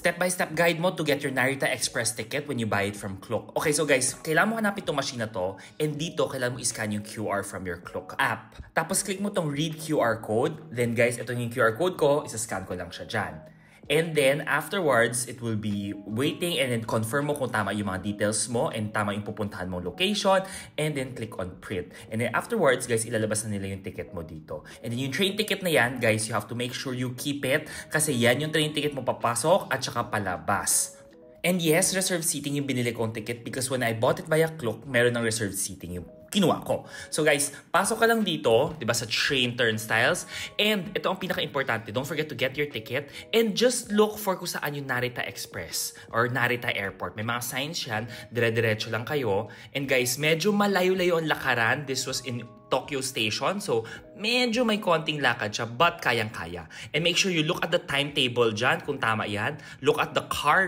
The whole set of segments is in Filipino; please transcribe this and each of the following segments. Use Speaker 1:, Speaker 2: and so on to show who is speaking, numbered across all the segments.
Speaker 1: step-by-step guide mo to get your Narita Express ticket when you buy it from Klook. Okay, so guys, kailangan mo hanapin itong machine na to, and dito, kailangan mo iscan yung QR from your Klook app. Tapos, click mo tong read QR code. Then guys, ito yung QR code ko, isa-scan ko lang siya dyan. And then, afterwards, it will be waiting and then confirm mo kung tama yung mga details mo and tama yung pupuntahan mong location, and then click on print. And then afterwards, guys, ilalabas na nila yung ticket mo dito. And then yung train ticket na yan, guys, you have to make sure you keep it kasi yan yung train ticket mo papasok at saka palabas. And yes, reserved seating yung binili kong ticket because when I bought it via Klook, meron ng reserved seating yung kinuha ko. So guys, pasok ka lang dito, di ba, sa train turnstiles. And ito ang pinaka-importante, don't forget to get your ticket and just look for kung saan yung Narita Express or Narita Airport. May mga signs yan, dire-diretso lang kayo. And guys, medyo malayo-layo ang lakaran. This was in Tokyo Station. So, medyo may konting lakad siya, but kayang-kaya. And make sure you look at the timetable dyan, kung tama yan. Look at the car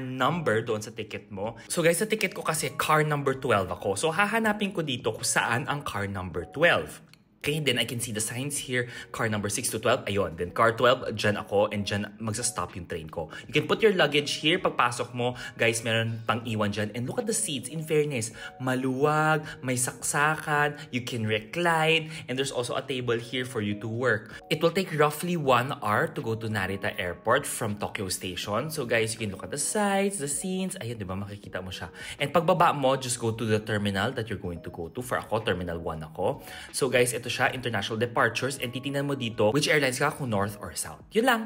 Speaker 1: number doon sa ticket mo. So guys, sa ticket ko kasi car number 12 ako. So, hahanapin ko dito kung saan ang car number 12. Okay, then I can see the signs here, car number 6 to 12, ayun. Then car 12, dyan ako, and dyan magsa-stop yung train ko. You can put your luggage here, pagpasok mo, guys, meron pang iwan dyan. And look at the seats, in fairness, maluwag, may saksakan, you can recline, and there's also a table here for you to work. It will take roughly 1 hour to go to Narita Airport from Tokyo Station. So guys, you can look at the sights, the scenes, ayun, di ba, makikita mo siya. And pagbaba mo, just go to the terminal that you're going to go to. For ako, Terminal 1 ako. So guys, ito siya, international departures, and titingnan mo dito which airlines ka, kung north or south. Yun lang.